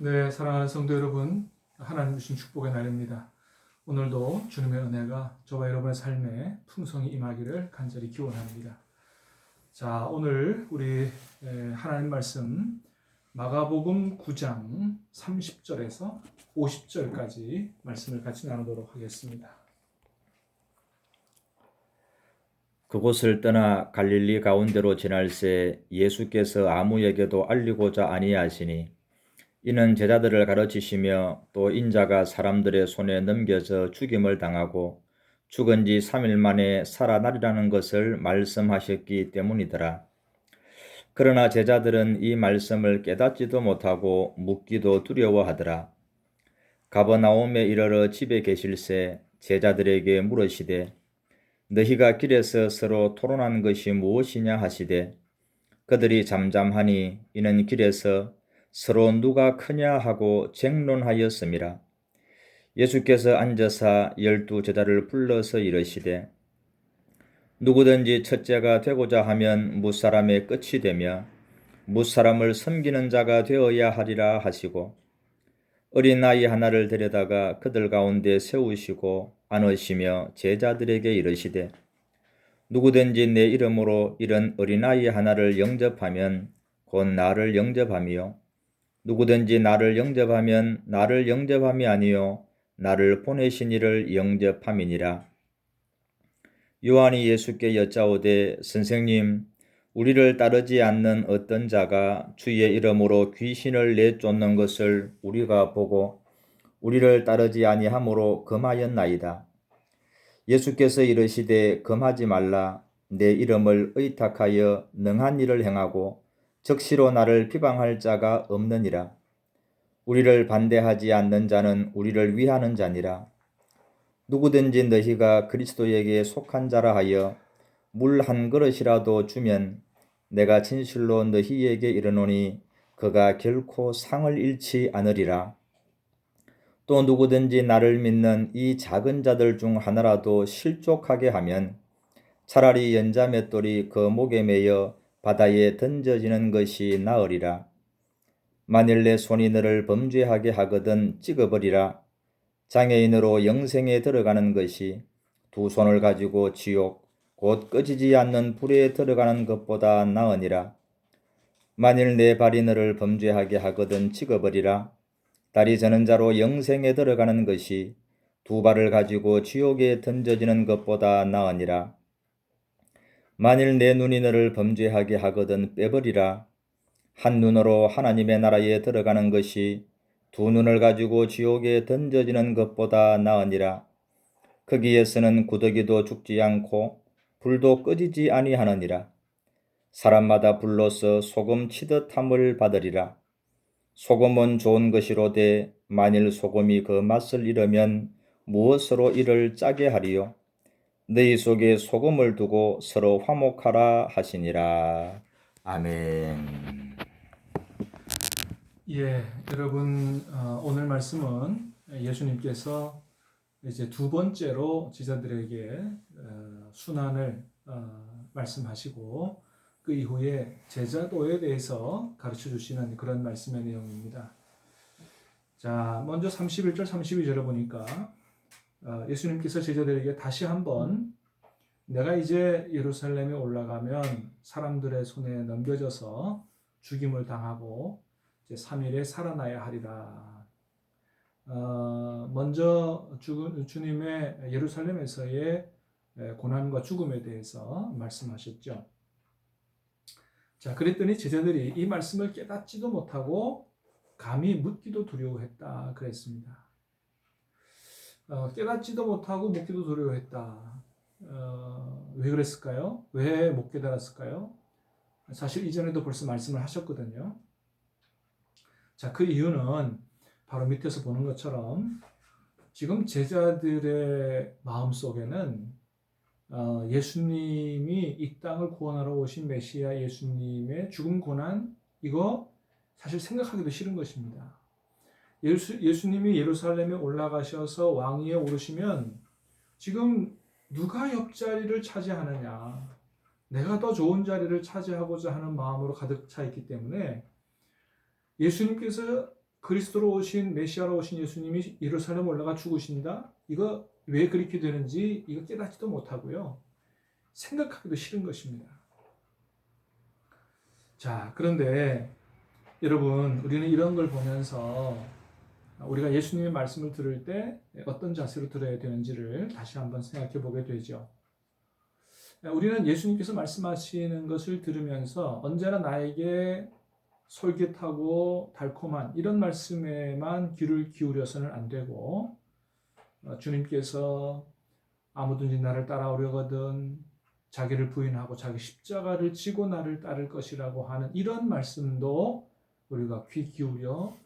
네, 사랑하는 성도 여러분, 하나님 주신 축복의 날입니다. 오늘도 주님의 은혜가 저와 여러분의 삶에 풍성히 임하기를 간절히 기원합니다. 자, 오늘 우리 하나님 말씀 마가복음 9장 30절에서 50절까지 말씀을 같이 나누도록 하겠습니다. 그곳을 떠나 갈릴리 가운데로 지날새 예수께서 아무에게도 알리고자 아니하시니 이는 제자들을 가르치시며 또 인자가 사람들의 손에 넘겨져 죽임을 당하고 죽은 지 3일 만에 살아나리라는 것을 말씀하셨기 때문이더라. 그러나 제자들은 이 말씀을 깨닫지도 못하고 묻기도 두려워하더라. 가버나움에 이르러 집에 계실새 제자들에게 물으시되 너희가 길에서 서로 토론한 것이 무엇이냐 하시되 그들이 잠잠하니 이는 길에서 서로 누가 크냐 하고 쟁론하였음이라. 예수께서 앉으사 12 제자를 불러서 이르시되 누구든지 첫째가 되고자 하면 무사람의 끝이 되며 무사람을 섬기는 자가 되어야 하리라 하시고 어린 아이 하나를 데려다가 그들 가운데 세우시고 안으시며 제자들에게 이르시되 누구든지 내 이름으로 이런 어린아이 하나를 영접하면 곧 나를 영접하며 누구든지 나를 영접하면 나를 영접함이 아니요 나를 보내신 이를 영접함이니라. 요한이 예수께 여짜오되 선생님 우리를 따르지 않는 어떤 자가 주의 이름으로 귀신을 내쫓는 것을 우리가 보고 우리를 따르지 아니하므로 금하였나이다. 예수께서 이르시되 금하지 말라. 내 이름을 의탁하여 능한 일을 행하고 적시로 나를 비방할 자가 없느니라. 우리를 반대하지 않는 자는 우리를 위하는 자니라. 누구든지 너희가 그리스도에게 속한 자라 하여 물 한 그릇이라도 주면 내가 진실로 너희에게 이르노니 그가 결코 상을 잃지 않으리라. 또 누구든지 나를 믿는 이 작은 자들 중 하나라도 실족하게 하면 차라리 연자 맷돌이 그 목에 매여 바다에 던져지는 것이 나으리라. 만일 내 손이 너를 범죄하게 하거든 찍어버리라. 장애인으로 영생에 들어가는 것이 두 손을 가지고 지옥 곧 꺼지지 않는 불에 들어가는 것보다 나으니라. 만일 내 발이 너를 범죄하게 하거든 찍어버리라. 다리 저는 자로 영생에 들어가는 것이 두 발을 가지고 지옥에 던져지는 것보다 나으니라. 만일 내 눈이 너를 범죄하게 하거든 빼버리라. 한 눈으로 하나님의 나라에 들어가는 것이 두 눈을 가지고 지옥에 던져지는 것보다 나으니라. 거기에서는 구더기도 죽지 않고 불도 꺼지지 아니하느니라. 사람마다 불로서 소금 치듯 함을 받으리라. 소금은 좋은 것이로되 만일 소금이 그 맛을 잃으면 무엇으로 이를 짜게 하리요? 너희 속에 소금을 두고 서로 화목하라 하시니라. 아멘. 예, 여러분, 오늘 말씀은 예수님께서 이제 두 번째로 제자들에게 순환을 말씀하시고 그 이후에 제자도에 대해서 가르쳐 주시는 그런 말씀의 내용입니다. 자, 먼저 31절, 32절을 보니까 예수님께서 제자들에게 다시 한번 내가 이제 예루살렘에 올라가면 사람들의 손에 넘겨져서 죽임을 당하고 이제 3일에 살아나야 하리라. 먼저 주님의 예루살렘에서의 고난과 죽음에 대해서 말씀하셨죠. 자, 그랬더니 제자들이 이 말씀을 깨닫지도 못하고 감히 묻기도 두려워했다 그랬습니다. 깨닫지도 못하고 묻기도 두려워했다. 왜 그랬을까요? 왜 못 깨달았을까요? 사실 이전에도 벌써 말씀을 하셨거든요. 자, 그 이유는 바로 밑에서 보는 것처럼 지금 제자들의 마음속에는 예수님이 이 땅을 구원하러 오신 메시아 예수님의 죽음 고난 이거 사실 생각하기도 싫은 것입니다. 예수님이 예루살렘에 올라가셔서 왕위에 오르시면 지금 누가 옆자리를 차지하느냐, 내가 더 좋은 자리를 차지하고자 하는 마음으로 가득 차 있기 때문에 예수님께서 그리스도로 오신 메시아로 오신 예수님이 예루살렘 올라가 죽으신다? 이거 왜 그렇게 되는지 이거 깨닫지도 못하고요. 생각하기도 싫은 것입니다. 자, 그런데 여러분, 우리는 이런 걸 보면서 우리가 예수님의 말씀을 들을 때 어떤 자세로 들어야 되는지를 다시 한번 생각해 보게 되죠. 우리는 예수님께서 말씀하시는 것을 들으면서 언제나 나에게 솔깃하고 달콤한 이런 말씀에만 귀를 기울여서는 안 되고, 주님께서 아무든지 나를 따라오려거든 자기를 부인하고 자기 십자가를 지고 나를 따를 것이라고 하는 이런 말씀도 우리가 귀 기울여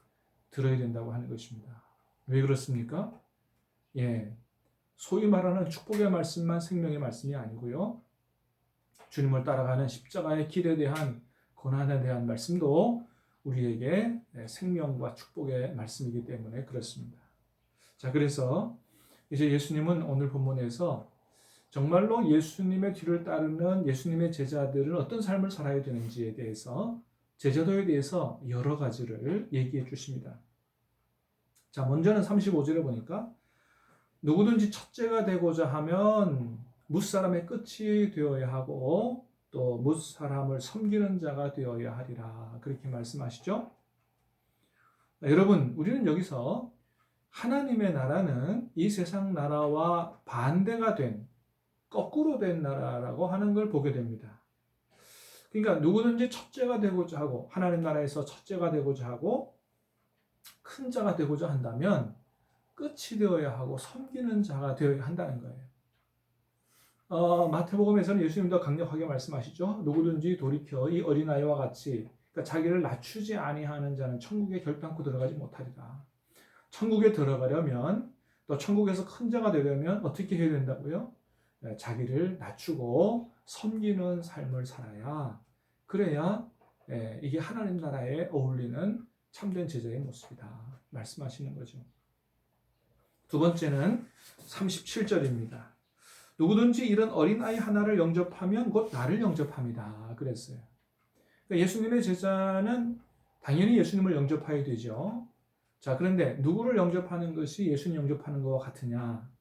들어야 된다고 하는 것입니다. 왜 그렇습니까? 예, 소위 말하는 축복의 말씀만 생명의 말씀이 아니고요. 주님을 따라가는 십자가의 길에 대한 고난에 대한 말씀도 우리에게 생명과 축복의 말씀이기 때문에 그렇습니다. 자, 그래서 이제 예수님은 오늘 본문에서 정말로 예수님의 뒤를 따르는 예수님의 제자들은 어떤 삶을 살아야 되는지에 대해서, 제자도에 대해서 여러 가지를 얘기해 주십니다. 자, 먼저는 35절에 보니까 누구든지 첫째가 되고자 하면 뭇사람의 끝이 되어야 하고 또 뭇사람을 섬기는 자가 되어야 하리라, 그렇게 말씀하시죠. 여러분, 우리는 여기서 하나님의 나라는 이 세상 나라와 반대가 된, 거꾸로 된 나라라고 하는 걸 보게 됩니다. 그러니까 누구든지 첫째가 되고자 하고, 하나님 나라에서 첫째가 되고자 하고 큰 자가 되고자 한다면 끝이 되어야 하고 섬기는 자가 되어야 한다는 거예요. 마태복음에서는 예수님도 강력하게 말씀하시죠. 누구든지 돌이켜 이 어린아이와 같이, 그러니까 자기를 낮추지 아니하는 자는 천국에 결단코 들어가지 못하리라. 천국에 들어가려면, 또 천국에서 큰 자가 되려면 어떻게 해야 된다고요? 자기를 낮추고 섬기는 삶을 살아야, 그래야 이게 하나님 나라에 어울리는 참된 제자의 모습이다 말씀하시는 거죠. 두 번째는 37절입니다. 누구든지 이런 어린아이 하나를 영접하면 곧 나를 영접합니다 그랬어요. 그러니까 예수님의 제자는 당연히 예수님을 영접해야 되죠. 자, 그런데 누구를 영접하는 것이 예수님 영접하는 것과 같으냐?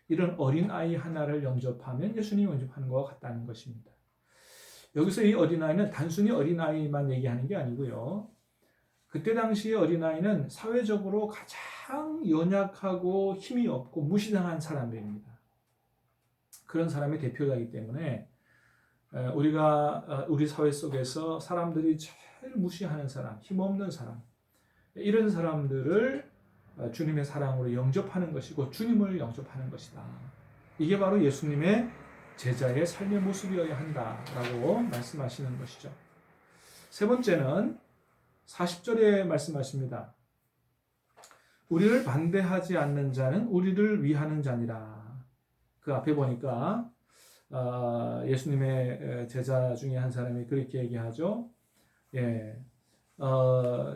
이런 어린아이 하나를 영접하면 예수님 영접하는 것과 같다는 것입니다. 여기서 이 어린아이는 단순히 어린아이만 얘기하는 게 아니고요. 그때 당시의 어린아이는 사회적으로 가장 연약하고 힘이 없고 무시당한 사람들입니다. 그런 사람의 대표자이기 때문에 우리가 우리 사회 속에서 사람들이 제일 무시하는 사람, 힘없는 사람, 이런 사람들을 주님의 사랑으로 영접하는 것이고 주님을 영접하는 것이다. 이게 바로 예수님의 제자의 삶의 모습이어야 한다라고 말씀하시는 것이죠. 세 번째는 40절에 말씀하십니다. 우리를 반대하지 않는 자는 우리를 위하는 자니라. 그 앞에 보니까 예수님의 제자 중에 한 사람이 그렇게 얘기하죠.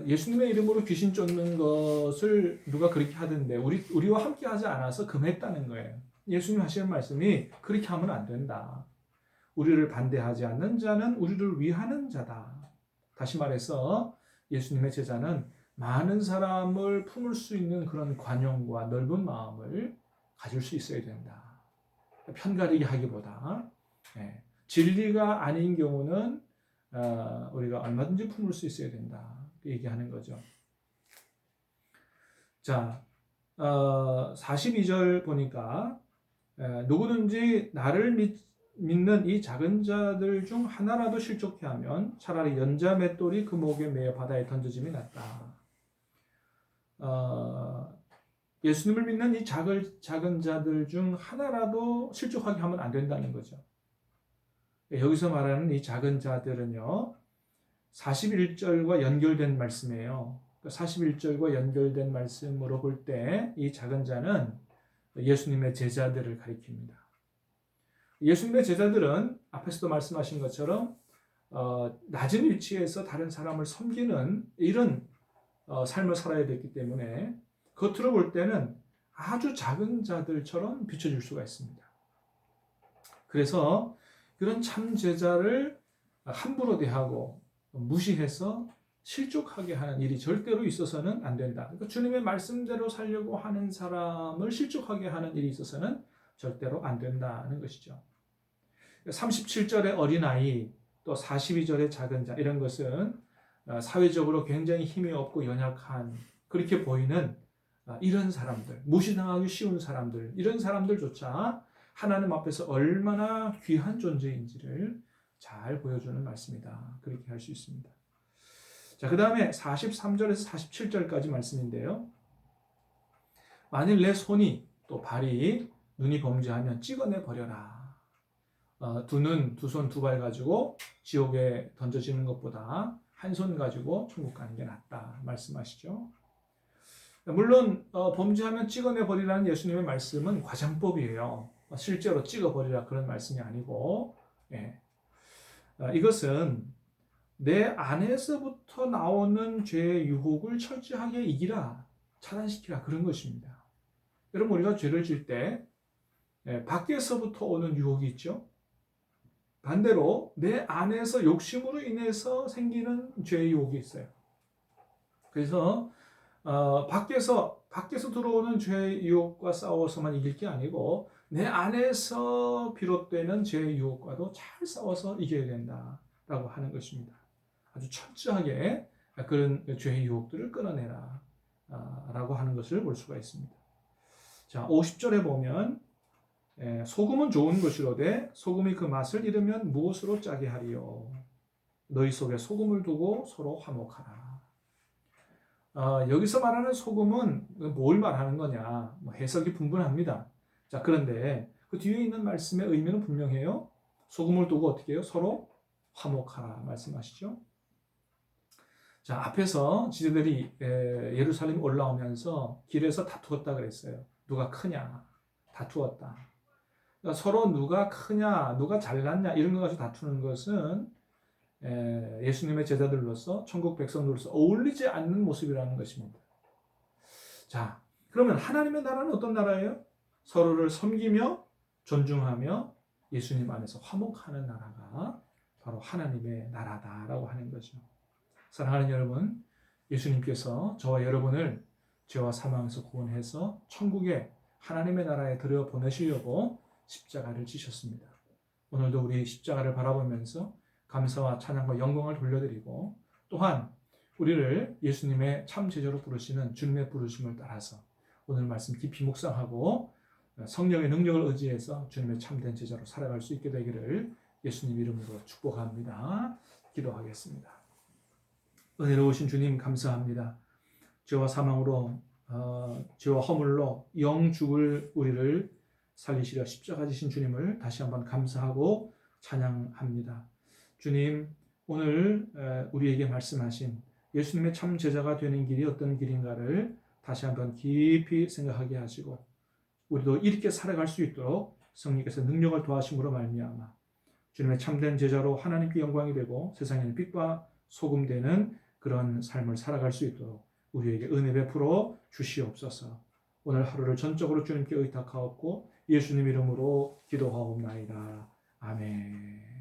예수님의 이름으로 귀신 쫓는 것을 누가 그렇게 하던데 우리와 함께 하지 않아서 금했다는 거예요. 예수님 하시는 말씀이 그렇게 하면 안 된다. 우리를 반대하지 않는 자는 우리를 위하는 자다. 다시 말해서 예수님의 제자는 많은 사람을 품을 수 있는 그런 관용과 넓은 마음을 가질 수 있어야 된다. 편가르기 하기보다 진리가 아닌 경우는 우리가 얼마든지 품을 수 있어야 된다. 얘기하는 거죠. 자, 42절 보니까 누구든지 나를 믿는 이 작은 자들 중 하나라도 실족해 하면 차라리 연자 맷돌이 그 목에 매어 바다에 던져짐이 낫다. 예수님을 믿는 이 작은 자들 중 하나라도 실족하게 하면 안 된다는 거죠. 여기서 말하는 이 작은 자들은요, 41절과 연결된 말씀이에요. 41절과 연결된 말씀으로 볼 때 이 작은 자는 예수님의 제자들을 가리킵니다. 예수님의 제자들은 앞에서도 말씀하신 것처럼 낮은 위치에서 다른 사람을 섬기는 이런 삶을 살아야 됐기 때문에 겉으로 볼 때는 아주 작은 자들처럼 비춰질 수가 있습니다. 그래서 그런 참 제자를 함부로 대하고 무시해서 실족하게 하는 일이 절대로 있어서는 안 된다. 그러니까 주님의 말씀대로 살려고 하는 사람을 실족하게 하는 일이 있어서는 절대로 안 된다는 것이죠. 37절의 어린아이, 또 42절의 작은 자, 이런 것은 사회적으로 굉장히 힘이 없고 연약한, 그렇게 보이는 이런 사람들, 무시당하기 쉬운 사람들, 이런 사람들조차 하나님 앞에서 얼마나 귀한 존재인지를 잘 보여주는 말씀이다. 그렇게 할 수 있습니다. 자, 그 다음에 43절에서 47절까지 말씀인데요. 만일 내 손이 또 발이 눈이 범죄하면 찍어내 버려라. 두 눈, 두 손, 두 발 가지고 지옥에 던져지는 것보다 한 손 가지고 천국 가는 게 낫다 말씀하시죠. 물론 범죄하면 찍어내 버리라는 예수님의 말씀은 과장법이에요. 실제로 찍어 버리라 그런 말씀이 아니고, 예. 이것은 내 안에서부터 나오는 죄의 유혹을 철저하게 이기라, 차단시키라, 그런 것입니다. 여러분, 우리가 죄를 질 때 밖에서부터 오는 유혹이 있죠. 반대로 내 안에서 욕심으로 인해서 생기는 죄의 유혹이 있어요. 그래서 밖에서 들어오는 죄의 유혹과 싸워서만 이길 게 아니고 내 안에서 비롯되는 죄의 유혹과도 잘 싸워서 이겨야 된다라고 하는 것입니다. 아주 철저하게 그런 죄의 유혹들을 끊어내라 라고 하는 것을 볼 수가 있습니다. 자, 50절에 보면 소금은 좋은 것이로되 소금이 그 맛을 잃으면 무엇으로 짜게 하리요. 너희 속에 소금을 두고 서로 화목하라. 여기서 말하는 소금은 뭘 말하는 거냐, 해석이 분분합니다. 자, 그런데 그 뒤에 있는 말씀의 의미는 분명해요. 소금을 두고 어떻게 해요? 서로 화목하라 말씀하시죠. 자, 앞에서 지도들이 예루살렘 올라오면서 길에서 다투었다 그랬어요. 누가 크냐, 다투었다. 그러니까 서로 누가 크냐, 누가 잘났냐 이런 거 가지고 다투는 것은 예수님의 제자들로서, 천국 백성들로서 어울리지 않는 모습이라는 것입니다. 자, 그러면 하나님의 나라는 어떤 나라예요? 서로를 섬기며 존중하며 예수님 안에서 화목하는 나라가 바로 하나님의 나라다라고 하는 거죠. 사랑하는 여러분, 예수님께서 저와 여러분을 죄와 사망에서 구원해서 천국에 하나님의 나라에 들여보내시려고 십자가를 지셨습니다. 오늘도 우리 십자가를 바라보면서 감사와 찬양과 영광을 돌려드리고, 또한 우리를 예수님의 참 제자로 부르시는 주님의 부르심을 따라서 오늘 말씀 깊이 묵상하고 성령의 능력을 의지해서 주님의 참된 제자로 살아갈 수 있게 되기를 예수님 이름으로 축복합니다. 기도하겠습니다. 은혜로우신 주님, 감사합니다. 죄와 사망으로 죄와 허물로 영 죽을 우리를 살리시려 십자가 지신 주님을 다시 한번 감사하고 찬양합니다. 주님, 오늘 우리에게 말씀하신 예수님의 참 제자가 되는 길이 어떤 길인가를 다시 한번 깊이 생각하게 하시고 우리도 이렇게 살아갈 수 있도록 성령께서 능력을 더하심으로 말미암아 주님의 참된 제자로 하나님께 영광이 되고 세상에는 빛과 소금 되는 그런 삶을 살아갈 수 있도록 우리에게 은혜 베풀어 주시옵소서. 오늘 하루를 전적으로 주님께 의탁하옵고 예수님 이름으로 기도하옵나이다. 아멘.